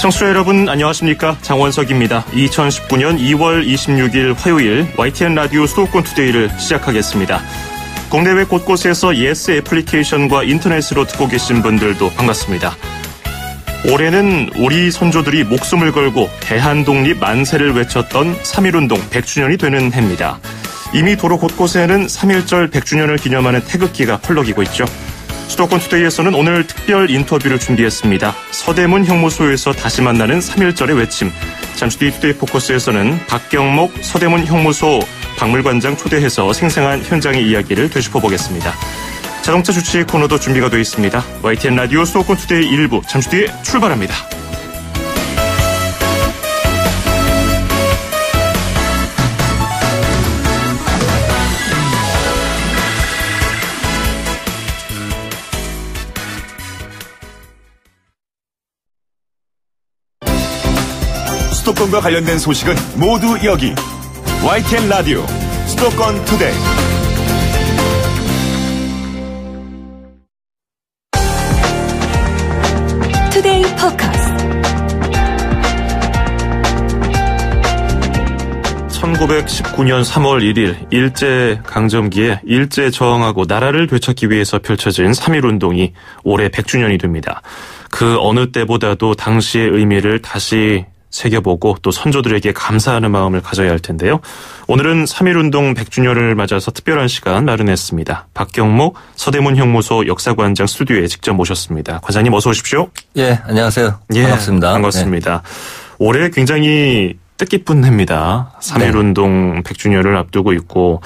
청취자 여러분 안녕하십니까? 장원석입니다. 2019년 2월 26일 화요일 YTN 라디오 수도권 투데이를 시작하겠습니다. 국내외 곳곳에서 예스 애플리케이션과 인터넷으로 듣고 계신 분들도 반갑습니다. 올해는 우리 선조들이 목숨을 걸고 대한독립 만세를 외쳤던 3.1운동 100주년이 되는 해입니다. 이미 도로 곳곳에는 3.1절 100주년을 기념하는 태극기가 펄럭이고 있죠. 수도권 투데이에서는 오늘 특별 인터뷰를 준비했습니다. 서대문 형무소에서 다시 만나는 3.1절의 외침. 잠시 뒤 투데이 포커스에서는 박경목 서대문 형무소 박물관장 초대해서 생생한 현장의 이야기를 되짚어보겠습니다. 자동차 주치 코너도 준비가 되어 있습니다. YTN 라디오 수도권 투데이 1부 잠시 뒤에 출발합니다. 수도권과 관련된 소식은 모두 여기 YTN 라디오 수도권 투데이. 투데이 포커스. 1919년 3월 1일 일제강점기에 일제 저항하고 나라를 되찾기 위해서 펼쳐진 3.1운동이 올해 100주년이 됩니다. 그 어느 때보다도 당시의 의미를 다시 새겨보고 또 선조들에게 감사하는 마음을 가져야 할 텐데요. 오늘은 3.1운동 100주년을 맞아서 특별한 시간 마련했습니다. 박경목 서대문 형무소 역사관장 스튜디오에 직접 모셨습니다. 관장님 어서 오십시오. 예, 안녕하세요. 예, 반갑습니다. 반갑습니다. 네. 올해 굉장히 뜻깊은 해입니다. 3.1운동 네. 100주년을 앞두고 있고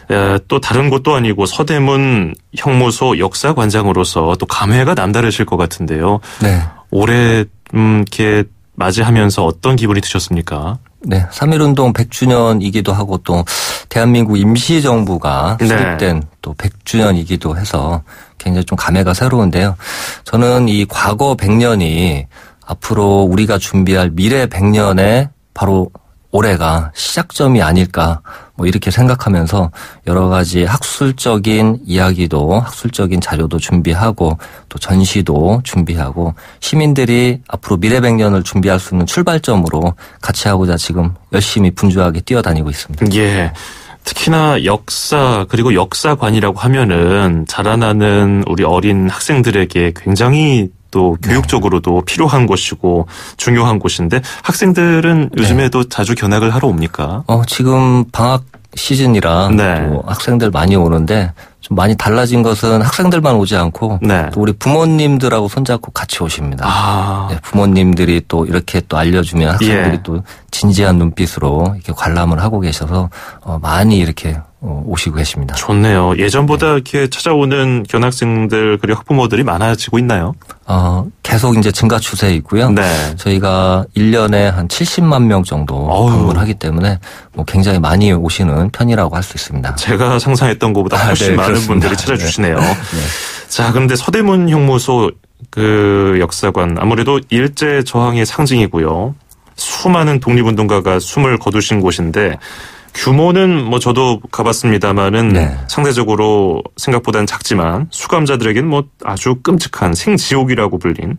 네. 또 다른 곳도 아니고 서대문 형무소 역사관장으로서 또 감회가 남다르실 것 같은데요. 네. 올해 이렇게 맞이하면서 어떤 기분이 드셨습니까? 네, 3.1운동 100주년이기도 하고 또 대한민국 임시정부가 수립된 네. 또 100주년이기도 해서 굉장히 좀 감회가 새로운데요. 저는 이 과거 100년이 앞으로 우리가 준비할 미래 100년에 바로 올해가 시작점이 아닐까 뭐 이렇게 생각하면서 여러 가지 학술적인 이야기도 학술적인 자료도 준비하고 또 전시도 준비하고 시민들이 앞으로 미래 100년을 준비할 수 있는 출발점으로 같이 하고자 지금 열심히 분주하게 뛰어다니고 있습니다. 예. 특히나 역사 그리고 역사관이라고 하면은 자라나는 우리 어린 학생들에게 굉장히 또 교육적으로도 네. 필요한 곳이고 중요한 곳인데 학생들은 요즘에도 네. 자주 견학을 하러 옵니까? 지금 방학 시즌이라 네. 또 학생들 많이 오는데 좀 많이 달라진 것은 학생들만 오지 않고 네. 또 우리 부모님들하고 손잡고 같이 오십니다. 네, 부모님들이 또 이렇게 또 알려주면 학생들이 예. 또 진지한 눈빛으로 이렇게 관람을 하고 계셔서 많이 이렇게 오시고 계십니다. 좋네요. 예전보다 네. 이렇게 찾아오는 견학생들 그리고 학부모들이 많아지고 있나요? 계속 이제 증가 추세이고요. 네. 저희가 1년에 한 70만 명 정도 방문을 하기 때문에 뭐 굉장히 많이 오시는 편이라고 할 수 있습니다. 제가 상상했던 것보다 훨씬 네, 많은 그렇습니다. 분들이 찾아주시네요. 네. 자, 그런데 서대문 형무소 그 역사관 아무래도 일제 저항의 상징이고요. 수많은 독립운동가가 숨을 거두신 곳인데 규모는 뭐 저도 가봤습니다만은 네. 상대적으로 생각보다는 작지만 수감자들에게는 뭐 아주 끔찍한 생지옥이라고 불린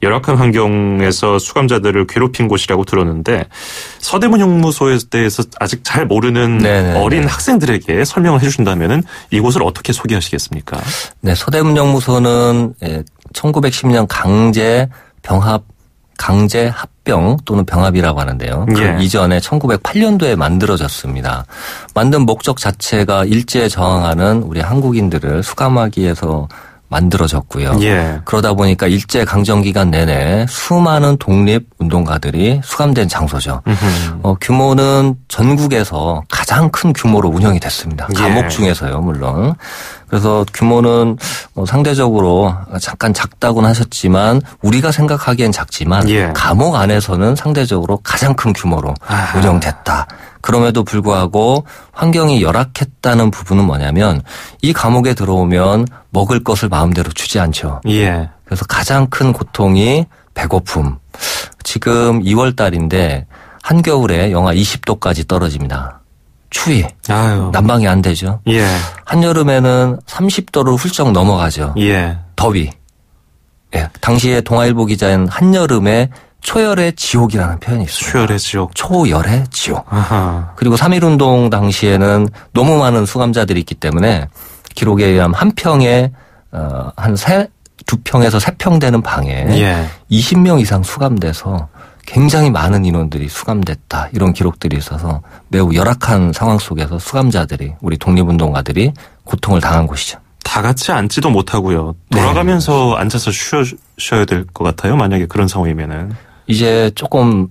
열악한 환경에서 수감자들을 괴롭힌 곳이라고 들었는데 서대문 형무소에 대해서 아직 잘 모르는 네네. 어린 학생들에게 설명을 해주신다면은 이곳을 어떻게 소개하시겠습니까? 네, 서대문 형무소는 1910년 강제 합병 또는 병합이라고 하는데요. 그 예. 이전에 1908년도에 만들어졌습니다. 만든 목적 자체가 일제에 저항하는 우리 한국인들을 수감하기 위해서 만들어졌고요. 예. 그러다 보니까 일제 강점 기간 내내 수많은 독립운동가들이 수감된 장소죠. 규모는 전국에서 가장 큰 규모로 운영이 됐습니다. 감옥 중에서요, 물론. 그래서 규모는 상대적으로 잠깐 작다고는 하셨지만 우리가 생각하기엔 작지만 예. 감옥 안에서는 상대적으로 가장 큰 규모로 운영됐다. 그럼에도 불구하고 환경이 열악했다는 부분은 뭐냐면 이 감옥에 들어오면 먹을 것을 마음대로 주지 않죠. 예. 그래서 가장 큰 고통이 배고픔. 지금 2월 달인데 한겨울에 영하 20도까지 떨어집니다. 추위. 아유. 난방이 안 되죠. 예. 한여름에는 30도를 훌쩍 넘어가죠. 예. 더위. 예. 당시에 동아일보 기자는 한여름에 초열의 지옥이라는 표현이 있습니다. 초열의 지옥. 초열의 지옥. 아하. 그리고 3.1운동 당시에는 너무 많은 수감자들이 있기 때문에 기록에 의하면 한 평에 한 2평에서 3평 되는 방에 20명 이상 수감돼서 굉장히 많은 인원들이 수감됐다. 이런 기록들이 있어서 매우 열악한 상황 속에서 수감자들이 우리 독립운동가들이 고통을 당한 곳이죠. 다 같이 앉지도 못하고요. 돌아가면서 앉아서 쉬어야 될 것 같아요. 만약에 그런 상황이면은. 이제 조금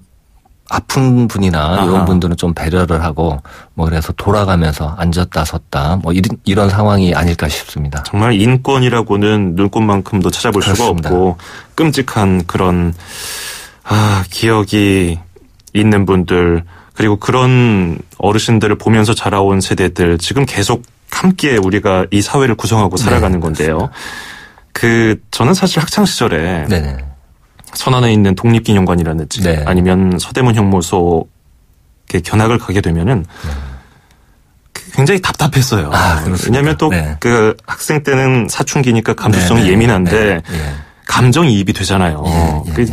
아픈 분이나 이런 분들은 좀 배려를 하고 뭐 그래서 돌아가면서 앉았다 섰다 뭐 이런 상황이 아닐까 싶습니다. 정말 인권이라고는 눈꽃만큼도 찾아볼 그렇습니다. 수가 없고 끔찍한 그런 기억이 있는 분들 그리고 그런 어르신들을 보면서 자라온 세대들 지금 계속 함께 우리가 이 사회를 구성하고 살아가는 건데요. 저는 사실 학창 시절에 선안에 있는 독립기념관이라든지 아니면 서대문 형무소 견학을 가게 되면은 굉장히 답답했어요. 왜냐하면 또 그 학생 때는 사춘기니까 감수성이 예민한데 감정이입이 되잖아요.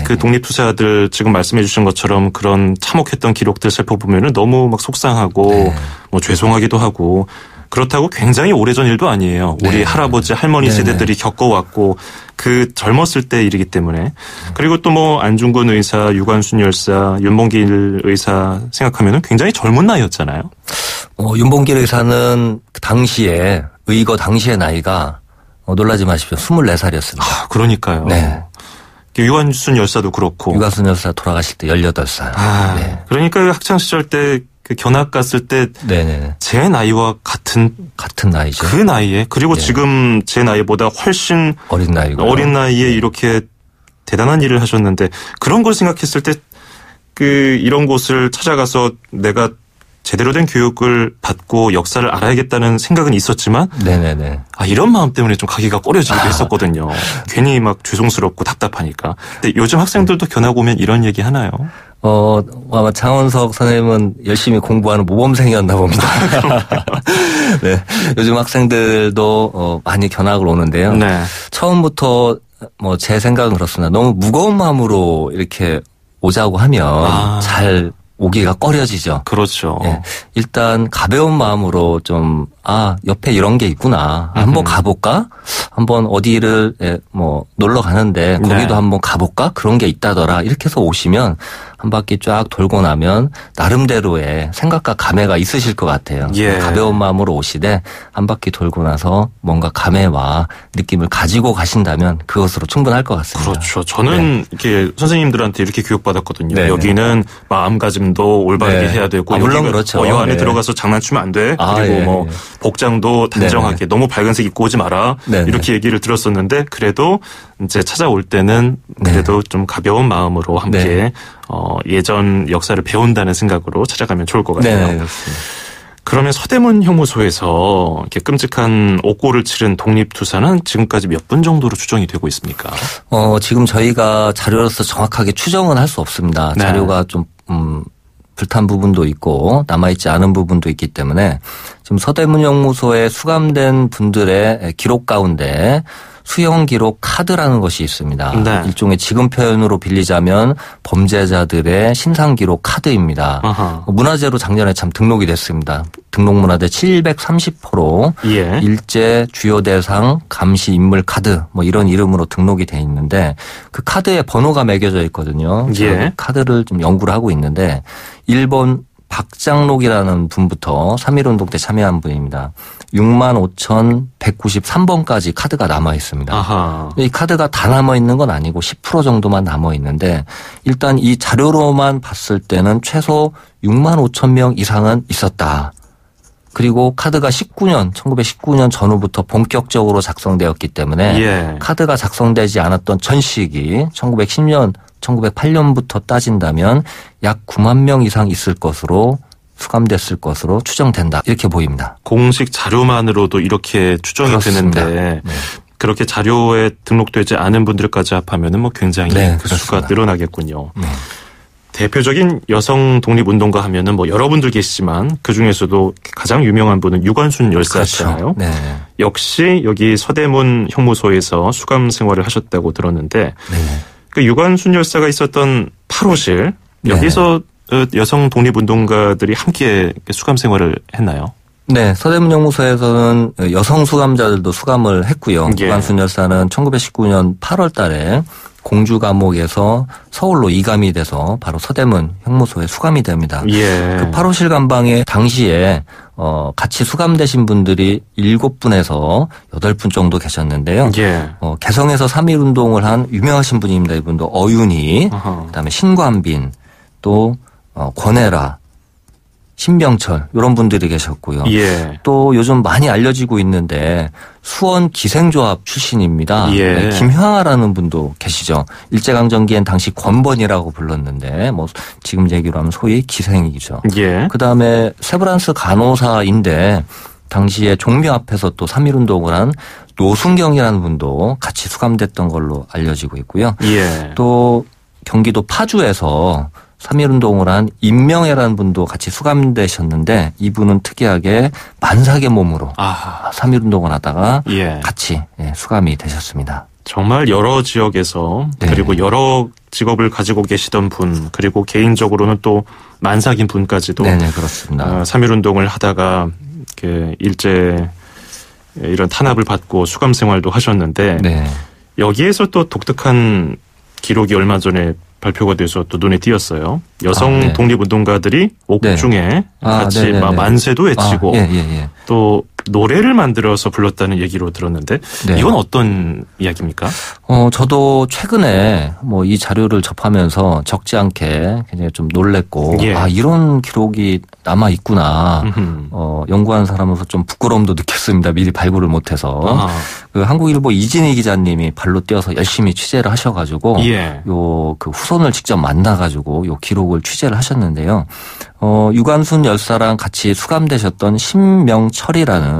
그 독립투사들 지금 말씀해 주신 것처럼 그런 참혹했던 기록들 살펴보면은 너무 막 속상하고 뭐 죄송하기도 하고 그렇다고 굉장히 오래전 일도 아니에요. 우리 할아버지, 할머니 세대들이 겪어왔고 그 젊었을 때 일이기 때문에. 그리고 또 뭐 안중근 의사, 유관순 열사, 윤봉길 의사 생각하면은 굉장히 젊은 나이였잖아요. 윤봉길 의사는 그 당시에 의거 당시의 나이가 놀라지 마십시오. 24살이었습니다. 그러니까요. 네. 유관순 열사도 그렇고. 유관순 열사 돌아가실 때 18살. 그러니까 학창 시절 때 그 견학 갔을 때 제 나이와 같은 나이죠. 그 나이에 그리고 지금 제 나이보다 훨씬 어린 나이에 이렇게 대단한 일을 하셨는데 그런 걸 생각했을 때 이런 곳을 찾아가서 내가 제대로 된 교육을 받고 역사를 알아야겠다는 생각은 있었지만 이런 마음 때문에 좀 가기가 꺼려지기도 했었거든요. 괜히 막 죄송스럽고 답답하니까. 근데 요즘 학생들도 견학 오면 이런 얘기 하나요? 아마 장원석 선생님은 열심히 공부하는 모범생이었나 봅니다. 요즘 학생들도 많이 견학을 오는데요. 처음부터 뭐 제 생각은 그렇습니다. 너무 무거운 마음으로 이렇게 오자고 하면 잘 오기가 꺼려지죠. 그렇죠. 일단 가벼운 마음으로 좀 옆에 이런 게 있구나. 한번 가볼까? 한번 어디를 뭐 놀러 가는데 거기도 한번 가볼까? 그런 게 있다더라. 이렇게 해서 오시면 한 바퀴 쫙 돌고 나면 나름대로의 생각과 감회가 있으실 것 같아요. 가벼운 마음으로 오시되 한 바퀴 돌고 나서 뭔가 감회와 느낌을 가지고 가신다면 그것으로 충분할 것 같습니다. 그렇죠. 저는 이렇게 선생님들한테 이렇게 교육받았거든요. 여기는 마음가짐도 올바르게 해야 되고 물론 그렇죠. 이 안에 들어가서 장난치면 안 돼. 그리고 뭐 복장도 단정하게 너무 밝은색 입고 오지 마라. 이렇게 얘기를 들었었는데 그래도 이제 찾아올 때는 그래도 좀 가벼운 마음으로 함께 예전 역사를 배운다는 생각으로 찾아가면 좋을 것 같아요. 그렇습니다. 그러면 서대문 형무소에서 이렇게 끔찍한 옥고를 치른 독립투사는 지금까지 몇 분 정도로 추정이 되고 있습니까? 지금 저희가 자료로서 정확하게 추정은 할 수 없습니다. 자료가 좀 불탄 부분도 있고 남아있지 않은 부분도 있기 때문에 지금 서대문 형무소에 수감된 분들의 기록 가운데 수형 기록 카드라는 것이 있습니다. 일종의 지금 표현으로 빌리자면 범죄자들의 신상 기록 카드입니다. 문화재로 작년에 참 등록이 됐습니다. 등록문화재 730호로 일제 주요 대상 감시 인물 카드 뭐 이런 이름으로 등록이 돼 있는데 그 카드에 번호가 매겨져 있거든요. 그 카드를 좀 연구를 하고 있는데 1번 박장록이라는 분부터 3.1운동 때 참여한 분입니다. 65,193번까지 카드가 남아 있습니다. 이 카드가 다 남아 있는 건 아니고 10% 정도만 남아 있는데 일단 이 자료로만 봤을 때는 최소 65,000명 이상은 있었다. 그리고 카드가 1919년 전후부터 본격적으로 작성되었기 때문에 카드가 작성되지 않았던 전 시기 1910년 1908년부터 따진다면 약 9만 명 이상 있을 것으로 수감됐을 것으로 추정된다. 이렇게 보입니다. 공식 자료만으로도 이렇게 추정이 그렇습니다. 되는데 그렇게 자료에 등록되지 않은 분들까지 합하면 뭐 굉장히 그 수가 늘어나겠군요. 대표적인 여성 독립운동가 하면은 뭐 여러분들 계시지만 그 중에서도 가장 유명한 분은 유관순 열사시잖아요. 역시 여기 서대문 형무소에서 수감 생활을 하셨다고 들었는데 그 유관순 열사가 있었던 8호실 여기서 여성 독립운동가들이 함께 수감 생활을 했나요? 네, 서대문 연구소에서는 여성 수감자들도 수감을 했고요. 유관순 열사는 1919년 8월 달에 공주 감옥에서 서울로 이감이 돼서 바로 서대문 형무소에 수감이 됩니다. 그 8호실 감방에 당시에 같이 수감되신 분들이 7분에서 8분 정도 계셨는데요. 개성에서 3.1운동을 한 유명하신 분입니다. 이분도 어윤희, 그다음에 신관빈, 또 권혜라, 신병철 이런 분들이 계셨고요. 또 요즘 많이 알려지고 있는데 수원 기생조합 출신입니다. 김형아라는 분도 계시죠. 일제강점기엔 당시 권번이라고 불렀는데 뭐 지금 얘기로 하면 소위 기생이죠. 그다음에 세브란스 간호사인데 당시에 종묘 앞에서 또 3.1운동을 한 노순경이라는 분도 같이 수감됐던 걸로 알려지고 있고요. 또 경기도 파주에서 3.1운동을 한 임명애라는 분도 같이 수감되셨는데 이분은 특이하게 만삭의 몸으로 3.1운동을 하다가 같이 수감이 되셨습니다. 정말 여러 지역에서 그리고 여러 직업을 가지고 계시던 분 그리고 개인적으로는 또 만삭인 분까지도 그렇습니다. 3.1운동을 하다가 일제 이런 탄압을 받고 수감 생활도 하셨는데 여기에서 또 독특한 기록이 얼마 전에 발표가 돼서 또 눈에 띄었어요. 여성 독립운동가들이 옥중에 같이 만세도 외치고 또 노래를 만들어서 불렀다는 얘기로 들었는데 이건 어떤 이야기입니까? 저도 최근에 뭐 이 자료를 접하면서 적지 않게 굉장히 좀 놀랬고 이런 기록이 남아 있구나. 연구하는 사람으로서 좀 부끄러움도 느꼈습니다. 미리 발굴을 못해서. 그 한국일보 이진희 기자님이 발로 뛰어서 열심히 취재를 하셔가지고 요 그 후손을 직접 만나가지고 요 기록을 취재를 하셨는데요. 유관순 열사랑 같이 수감되셨던 신명철이라는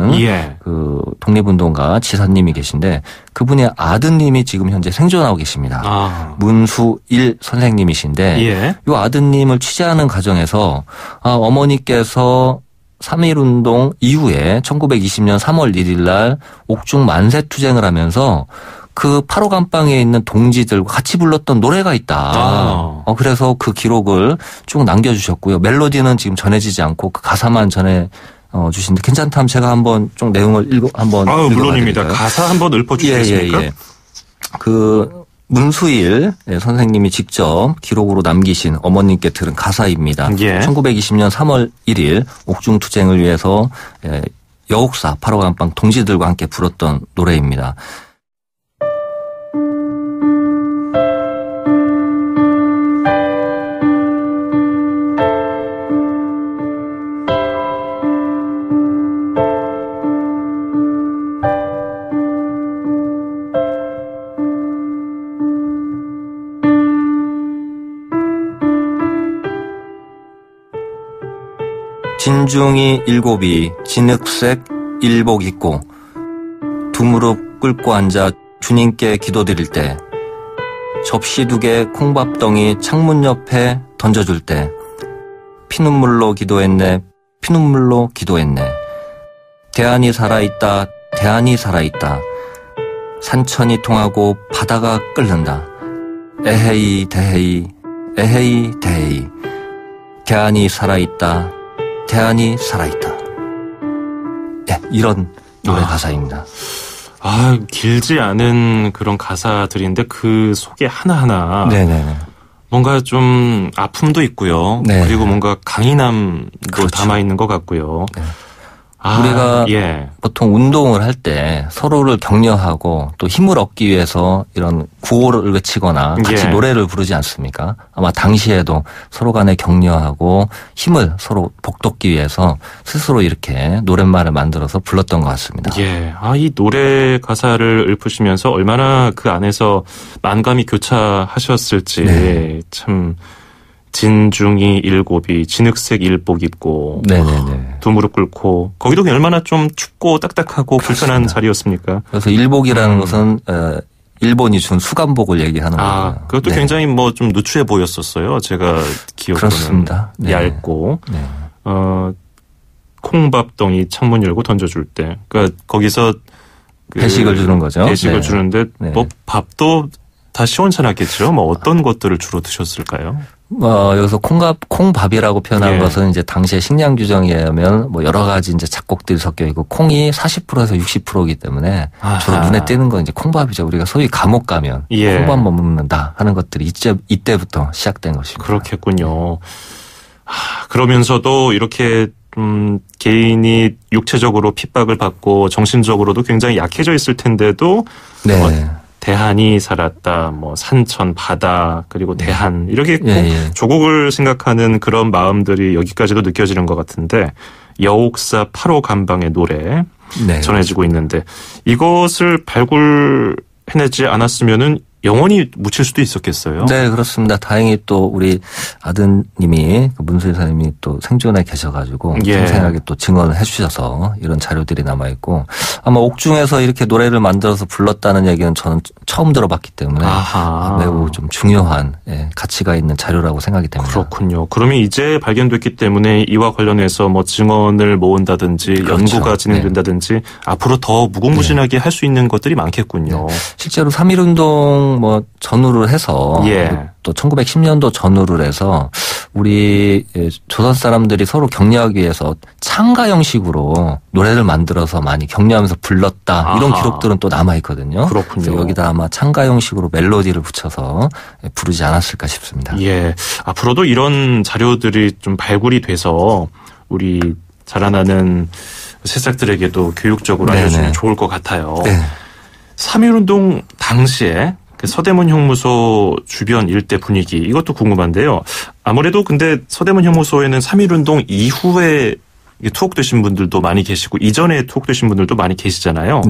그 독립운동가 지사님이 계신데 그분의 아드님이 지금 현재 생존하고 계십니다. 문수일 선생님이신데 요 아드님을 취재하는 과정에서 어머니께서 3.1운동 이후에 1920년 3월 1일 날 옥중 만세투쟁을 하면서 그 8호 감방에 있는 동지들과 같이 불렀던 노래가 있다. 그래서 그 기록을 쭉 남겨주셨고요. 멜로디는 지금 전해지지 않고 그 가사만 전해 주신데 괜찮다면 제가 한번 좀 내용을 한번 물론입니다. 가사 한번 읊어주시겠습니까? 그 문수일 선생님이 직접 기록으로 남기신 어머님께 들은 가사입니다. 1920년 3월 1일 옥중투쟁을 위해서 여옥사 8호 감방 동지들과 함께 불렀던 노래입니다. 진중이 일곱이 진흙색 일복 입고 두 무릎 꿇고 앉아 주님께 기도드릴 때 접시 2개 콩밥덩이 창문 옆에 던져줄 때 피눈물로 기도했네 피눈물로 기도했네 대안이 살아있다 대안이 살아있다 산천이 통하고 바다가 끓는다 에헤이 대헤이 에헤이 대헤이 대안이 살아있다 대안이 살아있다. 이런 노래 가사입니다. 길지 않은 그런 가사들인데 그 속에 하나하나 뭔가 좀 아픔도 있고요. 그리고 뭔가 강인함도 담아있는 것 같고요. 우리가 보통 운동을 할 때 서로를 격려하고 또 힘을 얻기 위해서 이런 구호를 외치거나 같이 노래를 부르지 않습니까? 아마 당시에도 서로 간에 격려하고 힘을 서로 북돋기 위해서 스스로 이렇게 노랫말을 만들어서 불렀던 것 같습니다. 이 노래 가사를 읊으시면서 얼마나 그 안에서 만감이 교차하셨을지 참 진중이 일곱이 진흙색 일복 입고 두 무릎 꿇고 거기도 얼마나 좀 춥고 딱딱하고 불편한 자리였습니까? 그래서 일복이라는 것은 일본이 준 수감복을 얘기하는 거예요. 그것도 굉장히 뭐 좀 누추해 보였었어요. 제가 기억으로는. 그렇습니다. 얇고 콩밥덩이 창문 열고 던져줄 때 그러니까 거기서 배식을 주는 거죠. 배식을 주는데 뭐 밥도 다 시원찮았겠죠. 뭐 어떤 것들을 주로 드셨을까요? 여기서 콩밥이라고 표현한 것은 이제 당시의 식량 규정에 의하면 뭐 여러 가지 이제 작곡들이 섞여 있고 콩이 40%에서 60%이기 때문에 주로 눈에 띄는 건 이제 콩밥이죠. 우리가 소위 감옥 가면 콩밥 먹는다 하는 것들이 이때부터 시작된 것입니다. 그렇겠군요. 그러면서도 이렇게 개인이 육체적으로 핍박을 받고 정신적으로도 굉장히 약해져 있을 텐데도 네. 대한이 살았다, 뭐 산천, 바다, 그리고 대한 이렇게 조국을 생각하는 그런 마음들이 여기까지도 느껴지는 것 같은데 여옥사 8호 감방의 노래 전해지고 있는데 이것을 발굴해내지 않았으면은 영원히 묻힐 수도 있었겠어요. 네, 그렇습니다. 다행히 또 우리 아드님이 문수 여사님이 또 생존해 계셔가지고 생생하게 또 증언을 해주셔서 이런 자료들이 남아있고 아마 옥중에서 이렇게 노래를 만들어서 불렀다는 얘기는 저는 처음 들어봤기 때문에 매우 좀 중요한 가치가 있는 자료라고 생각이 됩니다. 그렇군요. 그러면 이제 발견됐기 때문에 이와 관련해서 뭐 증언을 모은다든지 연구가 진행된다든지 앞으로 더 무궁무진하게 할 수 있는 것들이 많겠군요. 실제로 3.1운동 뭐 전후를 해서 또 1910년도 전후를 해서 우리 조선 사람들이 서로 격려하기 위해서 창가 형식으로 노래를 만들어서 많이 격려하면서 불렀다 이런 기록들은 또 남아 있거든요. 그렇군요. 여기다 아마 창가 형식으로 멜로디를 붙여서 부르지 않았을까 싶습니다. 앞으로도 이런 자료들이 좀 발굴이 돼서 우리 자라나는 새싹들에게도 교육적으로 알려주면 좋을 것 같아요. 3.1운동 당시에 그 서대문 형무소 주변 일대 분위기 이것도 궁금한데요. 아무래도 근데 서대문 형무소에는 3.1운동 이후에 투옥되신 분들도 많이 계시고 이전에 투옥되신 분들도 많이 계시잖아요.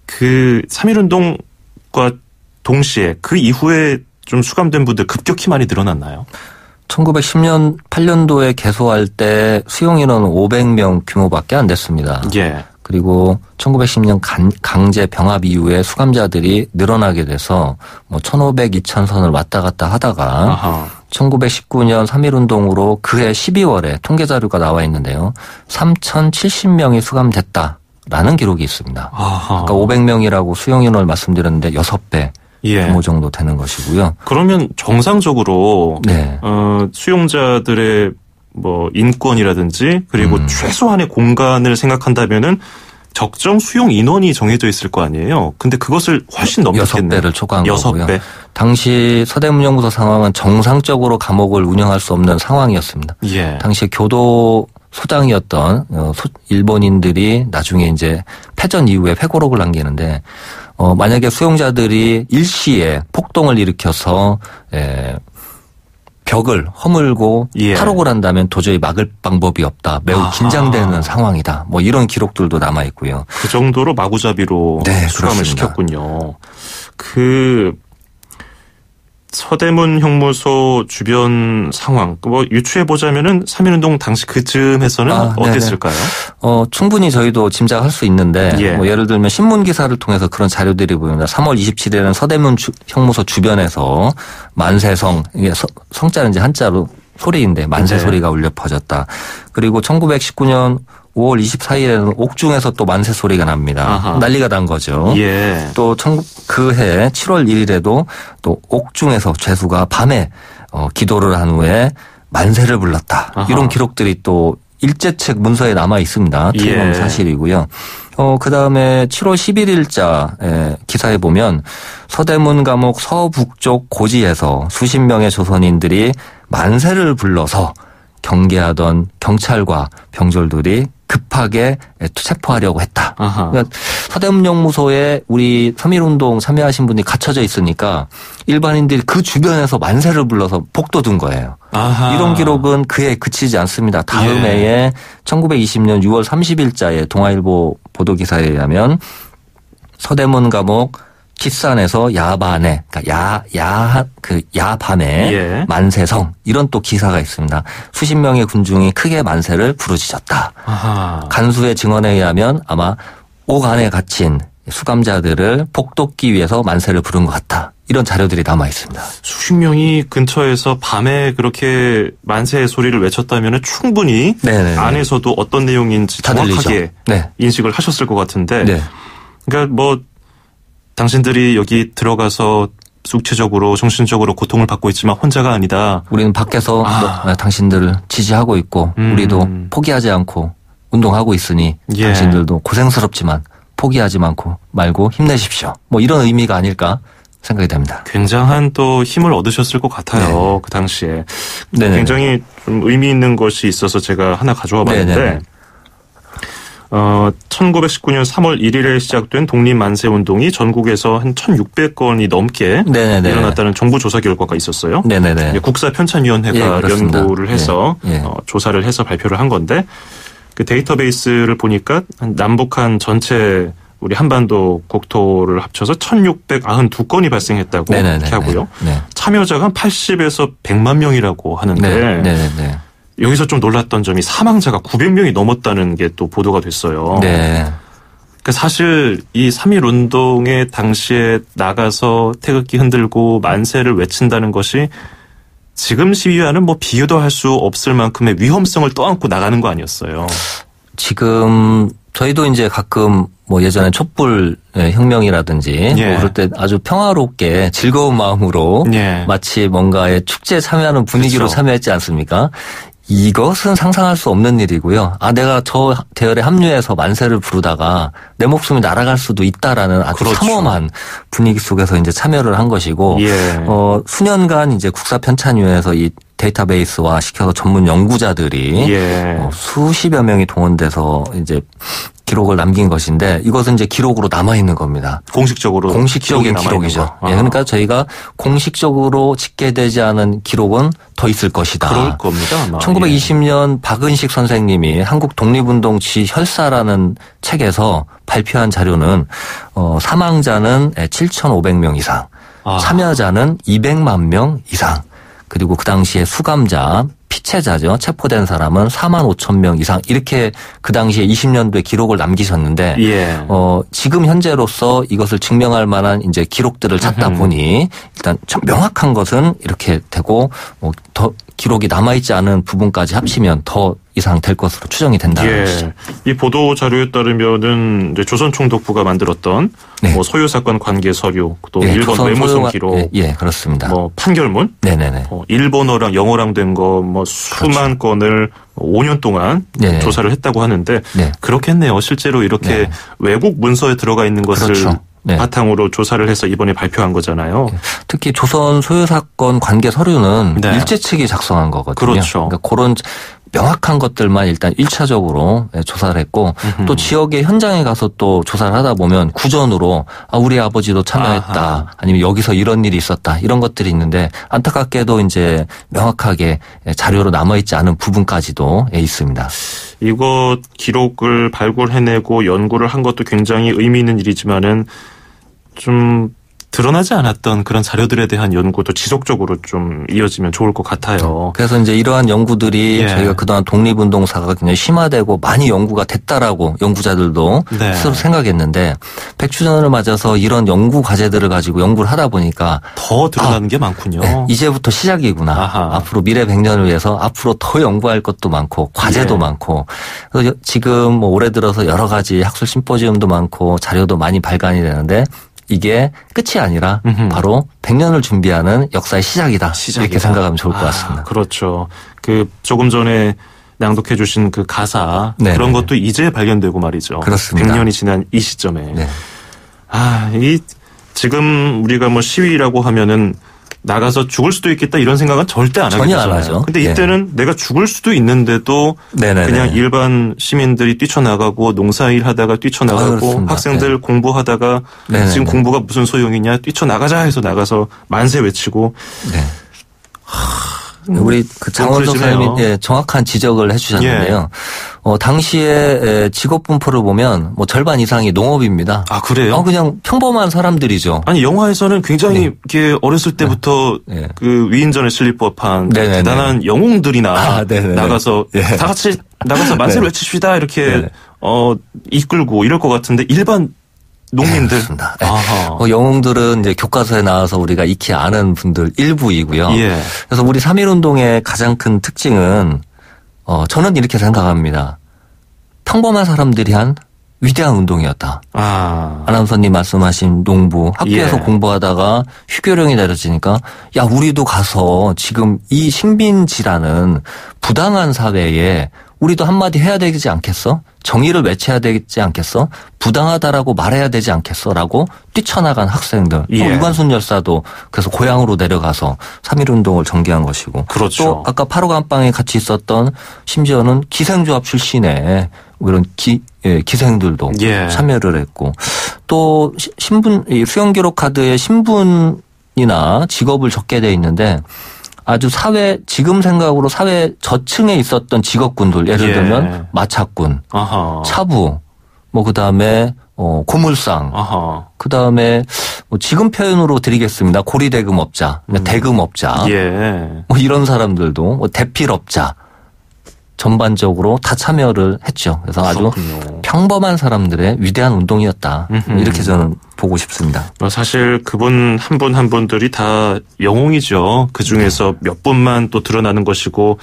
그 3.1운동과 동시에 그 이후에 좀 수감된 분들 급격히 많이 늘어났나요? 1910년 8년도에 개소할 때 수용 인원은 500명 규모밖에 안 됐습니다. 그리고 1910년 강제 병합 이후에 수감자들이 늘어나게 돼서 뭐 1,500, 2,000선을 왔다 갔다 하다가 1919년 3.1운동으로 그해 12월에 통계 자료가 나와 있는데요. 3,070명이 수감됐다라는 기록이 있습니다. 그러니까 500명이라고 수용 인원을 말씀드렸는데 6배. 규모 정도 되는 것이고요. 그러면 정상적으로 수용자들의 뭐 인권이라든지 그리고 최소한의 공간을 생각한다면은 적정 수용 인원이 정해져 있을 거 아니에요. 근데 그것을 훨씬 넘겼겠네요. 6배를 초과한 거고요. 당시 서대문 형무소 상황은 정상적으로 감옥을 운영할 수 없는 상황이었습니다. 당시 교도 소장이었던 일본인들이 나중에 이제 패전 이후에 회고록을 남기는데 만약에 수용자들이 일시에 폭동을 일으켜서 벽을 허물고 탈옥을 한다면 도저히 막을 방법이 없다. 매우 긴장되는 상황이다. 뭐 이런 기록들도 남아 있고요. 그 정도로 마구잡이로 수감을 시켰군요. 그 서대문 형무소 주변 상황 뭐 유추해 보자면은 3.1운동 당시 그쯤에서는 어땠을까요? 충분히 저희도 짐작할 수 있는데 뭐 예를 들면 신문 기사를 통해서 그런 자료들이 보입니다. 3월 27일에는 서대문 형무소 주변에서 만세성 이게 성자는 이제 한자로 소리인데 만세 소리가 울려 퍼졌다. 그리고 1919년 5월 24일에는 옥중에서 또 만세 소리가 납니다. 난리가 난 거죠. 또 그해 7월 1일에도 또 옥중에서 죄수가 밤에 기도를 한 후에 만세를 불렀다. 이런 기록들이 또 일제책 문서에 남아 있습니다. 틀린 사실이고요. 그다음에 7월 11일자 기사에 보면 서대문 감옥 서북쪽 고지에서 수십 명의 조선인들이 만세를 불러서 경계하던 경찰과 병졸들이 급하게 체포하려고 했다. 그러니까 서대문 형무소에 우리 3.1운동 참여하신 분이 갇혀져 있으니까 일반인들이 그 주변에서 만세를 불러서 폭도든 거예요. 이런 기록은 그에 그치지 않습니다. 다음 해에 1920년 6월 30일자에 동아일보 보도기사에 의하면 서대문 감옥 깃산에서 야반에, 그러니까 야밤에 만세성 이런 또 기사가 있습니다. 수십 명의 군중이 크게 만세를 부르짖었다. 간수의 증언에 의하면 아마 옥 안에 갇힌 수감자들을 폭돋기 위해서 만세를 부른 것 같다. 이런 자료들이 남아 있습니다. 수십 명이 근처에서 밤에 그렇게 만세 소리를 외쳤다면 충분히 안에서도 어떤 내용인지 정확하게 인식을 하셨을 것 같은데, 그러니까 뭐 당신들이 여기 들어가서 육체적으로 정신적으로 고통을 받고 있지만 혼자가 아니다. 우리는 밖에서 뭐 당신들을 지지하고 있고 우리도 포기하지 않고 운동하고 있으니 예. 당신들도 고생스럽지만 포기하지 말고 힘내십시오. 뭐 이런 의미가 아닐까 생각이 됩니다. 굉장한 또 힘을 얻으셨을 것 같아요. 네. 그 당시에. 네네네. 굉장히 좀 의미 있는 것이 있어서 제가 하나 가져와 봤는데 네네네. 1919년 3월 1일에 시작된 독립만세운동이 전국에서 한 1,600건이 넘게 네네네. 일어났다는 정부 조사 결과가 있었어요. 네네네. 국사편찬위원회가 예, 그렇습니다. 연구를 해서 예. 조사를 해서 발표를 한 건데 그 데이터베이스를 보니까 남북한 전체 우리 한반도 국토를 합쳐서 1,692건이 발생했다고 네네네. 이렇게 하고요. 네. 참여자가 한 80에서 100만 명이라고 하는데 네네네. 여기서 좀 놀랐던 점이 사망자가 900명이 넘었다는 게 또 보도가 됐어요. 네. 그러니까 사실 이 3.1 운동에 당시에 나가서 태극기 흔들고 만세를 외친다는 것이 지금 시위와는 뭐 비교도 할 수 없을 만큼의 위험성을 떠안고 나가는 거 아니었어요. 지금 저희도 이제 가끔 뭐 예전에 촛불 혁명이라든지 예. 뭐 그럴 때 아주 평화롭게 즐거운 마음으로 예. 마치 뭔가의 축제에 참여하는 분위기로 그렇죠. 참여했지 않습니까? 이것은 상상할 수 없는 일이고요. 내가 저 대열에 합류해서 만세를 부르다가 내 목숨이 날아갈 수도 있다라는 아주 그렇죠. 삼엄한 분위기 속에서 이제 참여를 한 것이고, 예. 수년간 이제 국사편찬위원회에서 이 데이터베이스화 시켜서 전문 연구자들이 예. 수십여 명이 동원돼서 이제 기록을 남긴 것인데 이것은 이제 기록으로 남아 있는 겁니다. 공식적으로 공식적인 기록이죠. 예, 그러니까 저희가 공식적으로 집계되지 않은 기록은 더 있을 것이다. 그럴 겁니다. 아마. 1920년 박은식 선생님이 한국 독립운동 지혈사라는 책에서 발표한 자료는 사망자는 7,500명 이상, 참여자는 200만 명 이상, 그리고 그 당시에 수감자, 피체자죠. 체포된 사람은 4만 5천 명 이상 이렇게 그 당시에 20년도에 기록을 남기셨는데 예. 지금 현재로서 이것을 증명할 만한 이제 기록들을 찾다 보니 일단 좀 명확한 것은 이렇게 되고 더 기록이 남아있지 않은 부분까지 합치면 더 이상 될 것으로 추정이 된다는 것이죠. 이 보도 자료에 따르면은 이제 조선총독부가 만들었던 네. 뭐 소유 사건 관계 서류, 또 예, 일본 외무성 기록, 예, 그렇습니다. 뭐 판결문, 네네네. 일본어랑 영어랑 된 거 뭐 수만 건을 5년 동안 네. 조사를 했다고 하는데 네. 그렇겠네요. 실제로 이렇게 네. 외국 문서에 들어가 있는 것을 그렇죠. 네. 바탕으로 조사를 해서 이번에 발표한 거잖아요. 특히 조선 소유 사건 관계 서류는 네. 일제 측이 작성한 거거든요. 그렇죠. 그러니까 그런 명확한 것들만 일단 1차적으로 조사를 했고 또 지역의 현장에 가서 또 조사를 하다 보면 구전으로 우리 아버지도 참여했다. 아하. 아니면 여기서 이런 일이 있었다. 이런 것들이 있는데 안타깝게도 이제 명확하게 자료로 남아있지 않은 부분까지도 있습니다. 이거 기록을 발굴해내고 연구를 한 것도 굉장히 의미 있는 일이지만은 좀 드러나지 않았던 그런 자료들에 대한 연구도 지속적으로 좀 이어지면 좋을 것 같아요. 그래서 이제 이러한 연구들이 예. 저희가 그동안 독립운동사가 굉장히 심화되고 많이 연구가 됐다라고 연구자들도 네. 스스로 생각했는데 100주년을 맞아서 이런 연구 과제들을 가지고 연구를 하다 보니까 더 드러나는 게 많군요. 네, 이제부터 시작이구나. 아하. 앞으로 미래 100년을 위해서 앞으로 더 연구할 것도 많고 과제도 예. 많고 그래서 지금 뭐 올해 들어서 여러 가지 학술 심포지움도 많고 자료도 많이 발간이 되는데 이게 끝이 아니라 바로 100년을 준비하는 역사의 시작이다. 이렇게 생각하면 좋을 것 같습니다. 그렇죠. 그 조금 전에 낭독해 주신 그 가사 네. 그런 것도 이제 발견되고 말이죠. 그렇습니다. 100년이 지난 이 시점에. 네. 이 지금 우리가 뭐 시위라고 하면은 나가서 죽을 수도 있겠다 이런 생각은 절대 안 하게 전혀 안 되잖아요. 하죠. 근데 이때는 내가 죽을 수도 있는데도 네네네. 그냥 일반 시민들이 뛰쳐나가고 농사일 하다가 뛰쳐나가고 그렇습니다. 학생들 네. 공부하다가 네네네. 지금 공부가 무슨 소용이냐 뛰쳐나가자 해서 나가서 만세 외치고 네. 우리 그 장원석 그러시네요. 사님이 정확한 지적을 해주셨는데요. 당시에 직업 분포를 보면 뭐 절반 이상이 농업입니다. 아 그래요? 그냥 평범한 사람들이죠. 아니 영화에서는 굉장히 이렇게 어렸을 때부터 네. 그 위인전에 실릴 법한 네네네. 대단한 영웅들이나 네네네. 나가서 예. 다 같이 나가서 만세를 네. 외칩시다 이렇게 네네. 이끌고 이럴 것 같은데 일반 농민들. 그렇습니다. 네. 아하. 영웅들은 이제 교과서에 나와서 우리가 익히 아는 분들 일부이고요. 예. 그래서 우리 3.1운동의 가장 큰 특징은 저는 이렇게 생각합니다. 평범한 사람들이 한 위대한 운동이었다. 아나운서님 말씀하신 농부 학교에서 공부하다가 휴교령이 내려지니까 야 우리도 가서 지금 이 식민지라는 부당한 사회에 우리도 한마디 해야 되지 않겠어? 정의를 외쳐야 되지 않겠어? 부당하다라고 말해야 되지 않겠어? 라고 뛰쳐나간 학생들. 유관순 열사도 그래서 고향으로 내려가서 3.1운동을 전개한 것이고. 그렇죠. 또 아까 8.5 감방에 같이 있었던 심지어는 기생조합 출신의 이런 기생들도 참여를 했고 또 신분, 수용기록 카드에 신분이나 직업을 적게 돼 있는데 아주 지금 생각으로 사회 저층에 있었던 직업군들, 예를 들면 마차꾼, 차부, 그 다음에 고물상, 그 다음에 지금 표현으로 드리겠습니다. 고리대금업자, 대금업자, 이런 사람들도 대필업자. 전반적으로 다 참여를 했죠. 그래서 아주 평범한 사람들의 위대한 운동이었다. 이렇게 저는 보고 싶습니다. 사실 그분 한 분 한 분들이 다 영웅이죠. 그중에서 몇 분만 또 드러나는 것이고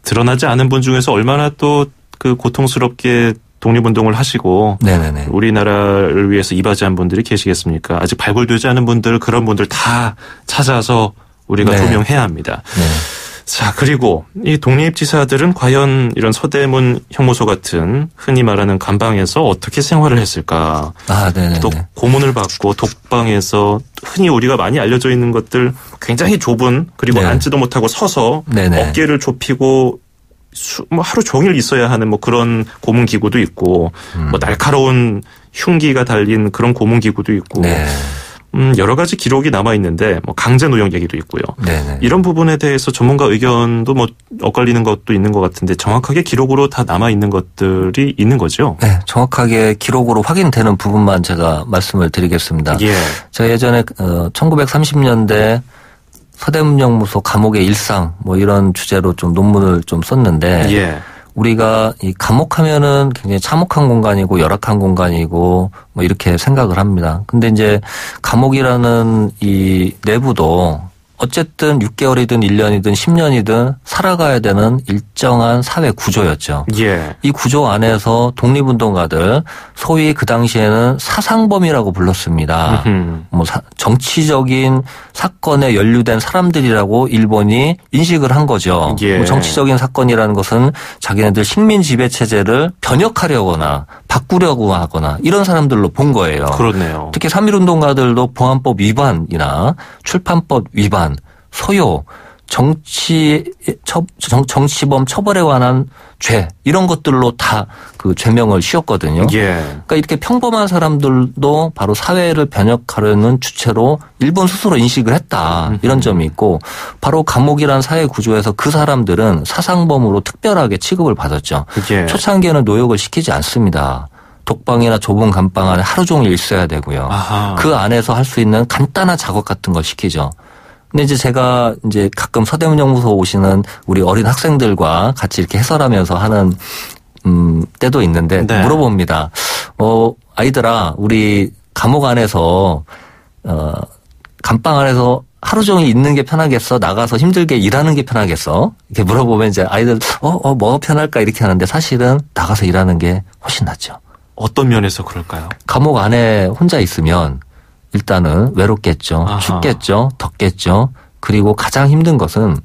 드러나지 않은 분 중에서 얼마나 또 그 고통스럽게 독립운동을 하시고 네네네. 우리나라를 위해서 이바지한 분들이 계시겠습니까? 아직 발굴되지 않은 분들 그런 분들 다 찾아서 우리가 조명해야 합니다. 자, 그리고 이 독립지사들은 과연 이런 서대문 형무소 같은 흔히 말하는 감방에서 어떻게 생활을 했을까? 또 고문을 받고 독방에서 흔히 우리가 많이 알려져 있는 것들 굉장히 좁은 그리고 앉지도 못하고 서서 어깨를 좁히고 하루 종일 있어야 하는 그런 고문기구도 있고 날카로운 흉기가 달린 그런 고문기구도 있고 여러 가지 기록이 남아 있는데 강제 노역 얘기도 있고요. 이런 부분에 대해서 전문가 의견도 엇갈리는 것도 있는 것 같은데 정확하게 기록으로 다 남아 있는 것들이 있는 거죠? 네, 정확하게 기록으로 확인되는 부분만 제가 말씀을 드리겠습니다. 제가 예전에 1930년대 서대문형무소 감옥의 일상 이런 주제로 좀 논문을 좀 썼는데 우리가 이 감옥하면은 굉장히 참혹한 공간이고 열악한 공간이고 이렇게 생각을 합니다. 근데 이제 감옥이라는 이 내부도 어쨌든 6개월이든 1년이든 10년이든 살아가야 되는 일정한 사회 구조였죠. 이 구조 안에서 독립운동가들 소위 그 당시에는 사상범이라고 불렀습니다. 정치적인 사건에 연루된 사람들이라고 일본이 인식을 한 거죠. 정치적인 사건이라는 것은 자기네들 식민 지배 체제를 변혁하려거나 바꾸려고 하거나 이런 사람들로 본 거예요. 그렇네요. 특히 3.1운동가들도 보안법 위반이나 출판법 위반, 소요, 정치범 처벌에 관한 죄 이런 것들로 다 그 죄명을 씌웠거든요. 그러니까 이렇게 평범한 사람들도 바로 사회를 변혁하려는 주체로 일본 스스로 인식을 했다. 이런 점이 있고 바로 감옥이란 사회 구조에서 그 사람들은 사상범으로 특별하게 취급을 받았죠. 초창기에는 노역을 시키지 않습니다. 독방이나 좁은 감방 안에 하루 종일 있어야 되고요. 그 안에서 할 수 있는 간단한 작업 같은 걸 시키죠. 근데 이제 제가 이제 가끔 서대문형무소 오시는 우리 어린 학생들과 같이 이렇게 해설하면서 하는 때도 있는데 물어봅니다. 아이들아, 우리 감옥 안에서 감방 안에서 하루 종일 있는 게 편하겠어? 나가서 힘들게 일하는 게 편하겠어? 이렇게 물어보면 이제 아이들 뭐가 편할까 이렇게 하는데 사실은 나가서 일하는 게 훨씬 낫죠. 어떤 면에서 그럴까요? 감옥 안에 혼자 있으면 일단은 외롭겠죠. 춥겠죠. 덥겠죠. 그리고 가장 힘든 것은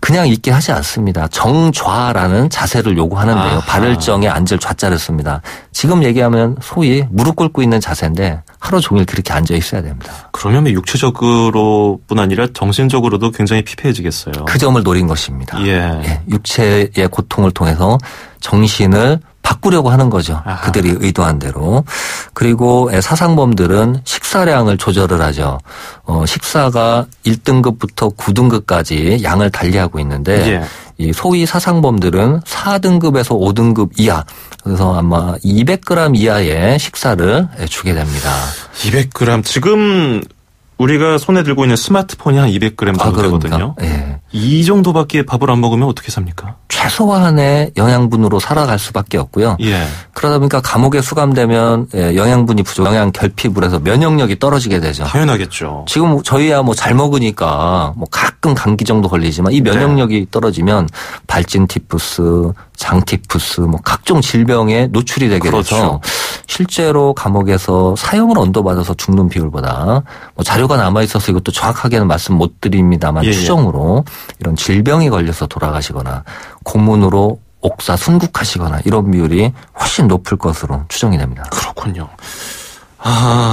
그냥 있게 하지 않습니다. 정좌라는 자세를 요구하는데요. 발을정에 앉을 좌자를 씁니다. 지금 얘기하면 소위 무릎 꿇고 있는 자세인데 하루 종일 그렇게 앉아 있어야 됩니다. 그러면 육체적으로뿐 아니라 정신적으로도 굉장히 피폐해지겠어요. 그 점을 노린 것입니다. 육체의 고통을 통해서 정신을 바꾸려고 하는 거죠. 그들이 의도한 대로. 그리고 사상범들은 식사량을 조절을 하죠. 식사가 1등급부터 9등급까지 양을 달리하고 있는데 이 소위 사상범들은 4등급에서 5등급 이하, 그래서 아마 200g 이하의 식사를 주게 됩니다. 200g. 지금 우리가 손에 들고 있는 스마트폰이 한 200g 정도 되거든요. 이 정도밖에 밥을 안 먹으면 어떻게 삽니까? 최소한의 영양분으로 살아갈 수밖에 없고요. 그러다 보니까 감옥에 수감되면 영양분이 부족, 영양 결핍을 해서 면역력이 떨어지게 되죠. 당연하겠죠. 지금 저희야 잘 먹으니까 가끔 감기 정도 걸리지만 이 면역력이 떨어지면 발진 티푸스, 장 티푸스, 각종 질병에 노출이 되게 돼서 실제로 감옥에서 사형을 언도받아서 죽는 비율보다 뭐 자료가 남아있어서 이것도 정확하게는 말씀 못 드립니다만 추정으로 이런 질병이 걸려서 돌아가시거나 고문으로 옥사 순국하시거나 이런 비율이 훨씬 높을 것으로 추정이 됩니다. 그렇군요.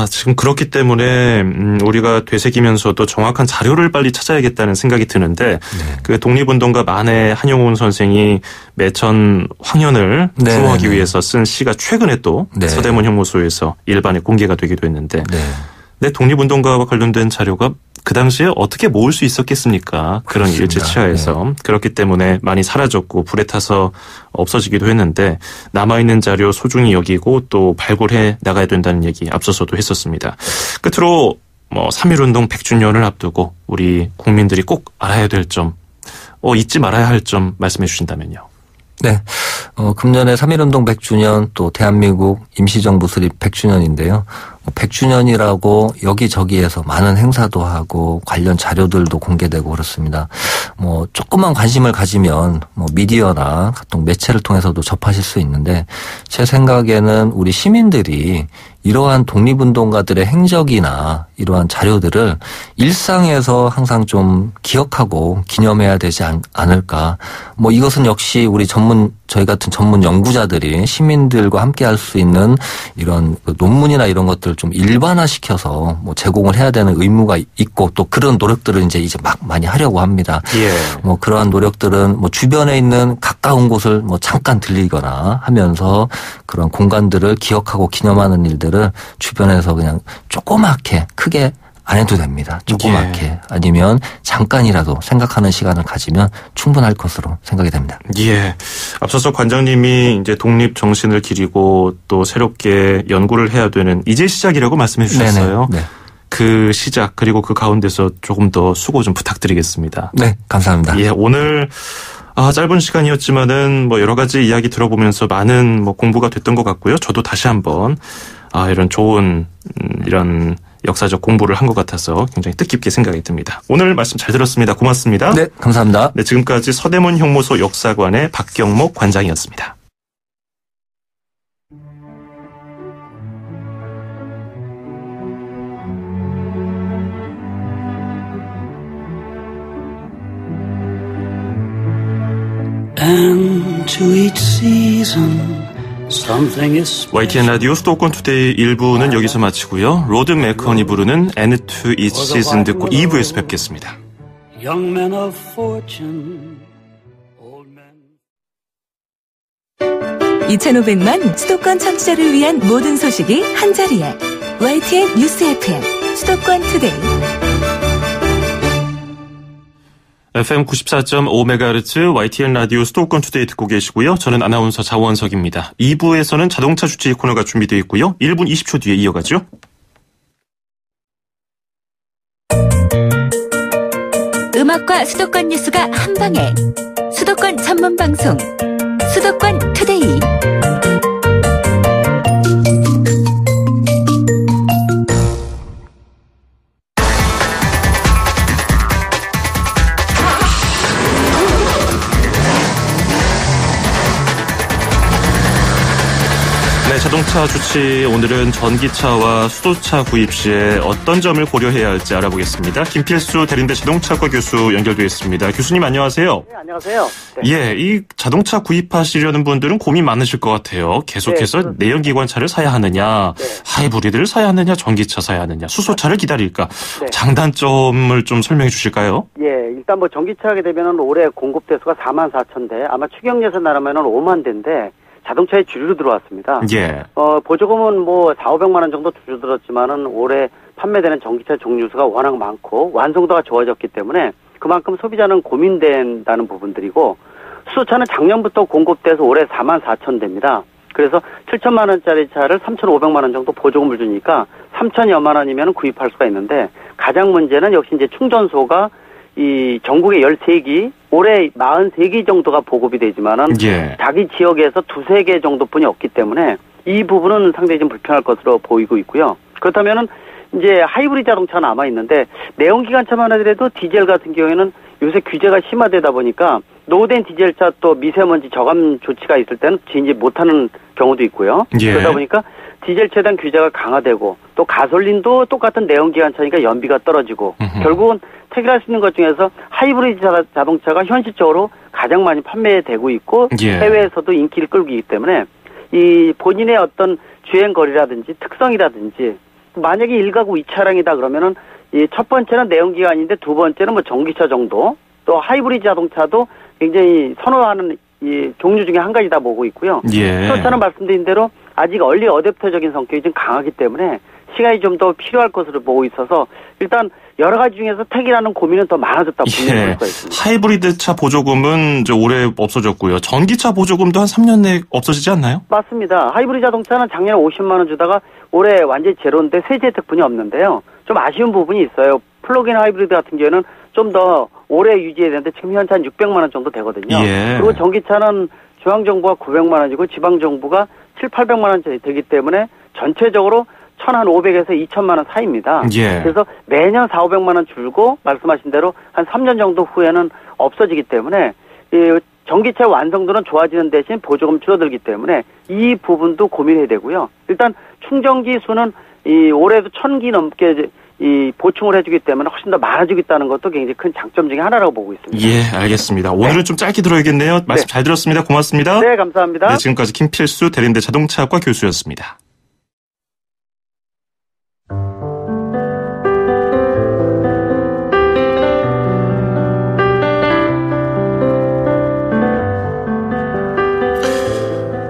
지금 그렇기 때문에 우리가 되새기면서도 정확한 자료를 빨리 찾아야겠다는 생각이 드는데 그 독립운동가 만해 한용운 선생이 매천 황현을 수호하기 위해서 쓴 시가 최근에 또 서대문 형무소에서 일반에 공개가 되기도 했는데 독립운동가와 관련된 자료가 그 당시에 어떻게 모을 수 있었겠습니까? 그런 일제치하에서. 그렇기 때문에 많이 사라졌고 불에 타서 없어지기도 했는데 남아있는 자료 소중히 여기고 또 발굴해 나가야 된다는 얘기 앞서서도 했었습니다. 끝으로 3.1운동 100주년을 앞두고 우리 국민들이 꼭 알아야 될 점, 잊지 말아야 할 점 말씀해 주신다면요. 네. 금년에 3.1운동 100주년 또 대한민국 임시정부 수립 100주년인데요. 100주년이라고 여기저기에서 많은 행사도 하고 관련 자료들도 공개되고 그렇습니다. 조금만 관심을 가지면 미디어나 각종 매체를 통해서도 접하실 수 있는데 제 생각에는 우리 시민들이 이러한 독립운동가들의 행적이나 이러한 자료들을 일상에서 항상 좀 기억하고 기념해야 되지 않을까. 이것은 역시 우리 저희 같은 전문 연구자들이 시민들과 함께 할 수 있는 이런 논문이나 이런 것들을 좀 일반화시켜서 제공을 해야 되는 의무가 있고 또 그런 노력들을 이제 막 많이 하려고 합니다. 그러한 노력들은 주변에 있는 가까운 곳을 잠깐 들리거나 하면서 그런 공간들을 기억하고 기념하는 일들을 주변에서 그냥 조그맣게 크게 안 해도 됩니다. 조그맣게 아니면 잠깐이라도 생각하는 시간을 가지면 충분할 것으로 생각이 됩니다. 앞서서 관장님이 이제 독립 정신을 기리고 또 새롭게 연구를 해야 되는 이제 시작이라고 말씀해 주셨어요. 그 시작 그리고 그 가운데서 조금 더 수고 좀 부탁드리겠습니다. 네, 감사합니다. 오늘 짧은 시간이었지만은 여러 가지 이야기 들어보면서 많은 공부가 됐던 것 같고요. 저도 다시 한번 이런 좋은 이런 역사적 공부를 한 것 같아서 굉장히 뜻깊게 생각이 듭니다. 오늘 말씀 잘 들었습니다. 고맙습니다. 네, 감사합니다. 지금까지 서대문 형무소 역사관의 박경목 관장이었습니다. And to each season YTN 라디오 수도권 투데이 1부는 여기서 마치고요. 로드 맥커니 부르는 And to Each Season 듣고 2부에서 뵙겠습니다. Young men of fortune, old men. 2,500만 수도권 청취자를 위한 모든 소식이 한자리에 YTN 뉴스 FM 수도권 투데이. FM 94.5MHz YTN 라디오 수도권 투데이 듣고 계시고요. 저는 아나운서 자원석입니다. 2부에서는 자동차 주치 코너가 준비되어 있고요. 1분 20초 뒤에 이어가죠. 음악과 수도권 뉴스가 한방에 수도권 전문 방송 수도권 투데이. 자동차 주치 오늘은 전기차와 수소차 구입 시에 어떤 점을 고려해야 할지 알아보겠습니다. 김필수 대림대 자동차과 교수 연결되어 있습니다. 교수님 안녕하세요. 네, 안녕하세요. 이 자동차 구입하시려는 분들은 고민 많으실 것 같아요. 계속해서 내연기관차를 사야 하느냐, 하이브리드를 사야 하느냐, 전기차 사야 하느냐, 수소차를 기다릴까. 장단점을 좀 설명해 주실까요? 일단 전기차 하게 되면은 올해 공급 대수가 44,000대, 아마 추경 예산 나라면은 5만 대인데 자동차에 주류로 들어왔습니다. 보조금은 4,500만 원 정도 줄어들었지만은 올해 판매되는 전기차 종류수가 워낙 많고 완성도가 좋아졌기 때문에 그만큼 소비자는 고민된다는 부분들이고, 수소차는 작년부터 공급돼서 올해 44,000대입니다. 그래서 7천만 원짜리 차를 3,500만 원 정도 보조금을 주니까 3천여만 원이면 구입할 수가 있는데, 가장 문제는 역시 이제 충전소가 이 전국에 13기, 올해 43기 정도가 보급이 되지만은 자기 지역에서 2-3개 정도뿐이 없기 때문에 이 부분은 상당히 좀 불편할 것으로 보이고 있고요. 그렇다면은 이제 하이브리드 자동차가 남아 있는데, 내연기관차만 하더라도 디젤 같은 경우에는 요새 규제가 심화되다 보니까 노후된 디젤차 또 미세먼지 저감 조치가 있을 때는 진입 못하는 경우도 있고요. 예. 그러다 보니까 디젤차에 대한 규제가 강화되고 또 가솔린도 똑같은 내연기관차니까 연비가 떨어지고 결국은 택일할 수 있는 것 중에서 하이브리드 자동차가 현실적으로 가장 많이 판매되고 있고 예. 해외에서도 인기를 끌고 있기 때문에 이 본인의 어떤 주행거리라든지 특성이라든지 만약에 1가구 2차량이다 그러면은 이 첫 번째는 내연기관인데 두 번째는 뭐 전기차 정도 또 하이브리드 자동차도 굉장히 선호하는 이 종류 중에 한 가지다 보고 있고요. 예. 수소차는 말씀드린 대로 아직 얼리 어댑터적인 성격이 좀 강하기 때문에 시간이 좀 더 필요할 것으로 보고 있어서 일단 여러 가지 중에서 택이라는 고민은 더 많아졌다 분명히 볼 수가 있습니다. 하이브리드 차 보조금은 올해 없어졌고요. 전기차 보조금도 한 3년 내에 없어지지 않나요? 맞습니다. 하이브리드 자동차는 작년에 50만 원 주다가 올해 완전히 제로인데 세제 혜택분이 없는데요. 좀 아쉬운 부분이 있어요. 플러그인 하이브리드 같은 경우에는 좀 더 오래 유지해야 되는데 지금 현재 한 600만 원 정도 되거든요. 예. 그리고 전기차는 중앙정부가 900만 원이고 지방정부가 700~800만 원 되기 때문에 전체적으로 1,500에서 2,000만 원 사이입니다. 예. 그래서 매년 400~500만 원 줄고 말씀하신 대로 한 3년 정도 후에는 없어지기 때문에 이 전기차 완성도는 좋아지는 대신 보조금 줄어들기 때문에 이 부분도 고민해야 되고요. 일단 충전기 수는 이 올해도 1,000기 넘게 이 보충을 해주기 때문에 훨씬 더 많아지겠다는 것도 굉장히 큰 장점 중에 하나라고 보고 있습니다. 예, 알겠습니다. 오늘은 네. 좀 짧게 들어야겠네요. 말씀 잘 들었습니다. 고맙습니다. 네, 감사합니다. 네, 지금까지 김필수 대림대 자동차학과 교수였습니다.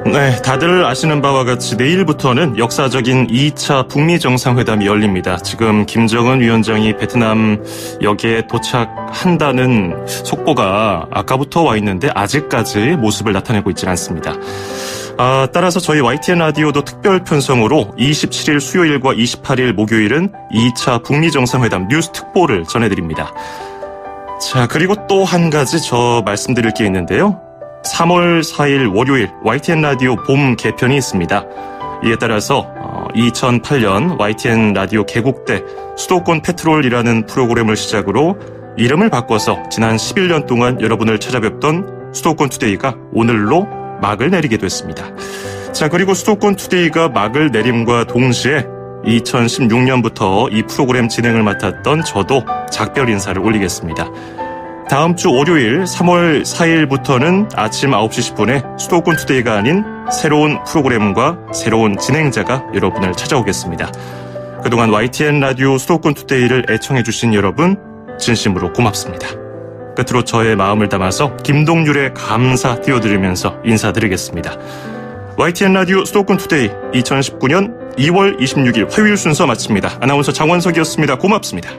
네, 다들 아시는 바와 같이 내일부터는 역사적인 2차 북미 정상회담이 열립니다. 지금 김정은 위원장이 베트남 역에 도착한다는 속보가 아까부터 와 있는데 아직까지 모습을 나타내고 있지는 않습니다. 따라서 저희 YTN 라디오도 특별 편성으로 27일 수요일과 28일 목요일은 2차 북미 정상회담 뉴스 특보를 전해드립니다. 자, 그리고 또 한 가지 저 말씀드릴 게 있는데요. 3월 4일 월요일 YTN 라디오 봄 개편이 있습니다. 이에 따라서 2008년 YTN 라디오 개국 때 수도권 페트롤이라는 프로그램을 시작으로 이름을 바꿔서 지난 11년 동안 여러분을 찾아뵙던 수도권 투데이가 오늘로 막을 내리게 됐습니다. 자, 그리고 수도권 투데이가 막을 내림과 동시에 2016년부터 이 프로그램 진행을 맡았던 저도 작별 인사를 올리겠습니다. 다음 주 월요일 3월 4일부터는 아침 9시 10분에 수도권 투데이가 아닌 새로운 프로그램과 새로운 진행자가 여러분을 찾아오겠습니다. 그동안 YTN 라디오 수도권 투데이를 애청해주신 여러분 진심으로 고맙습니다. 끝으로 저의 마음을 담아서 김동률의 감사 띄워드리면서 인사드리겠습니다. YTN 라디오 수도권 투데이 2019년 2월 26일 화요일 순서 마칩니다. 아나운서 장원석이었습니다. 고맙습니다.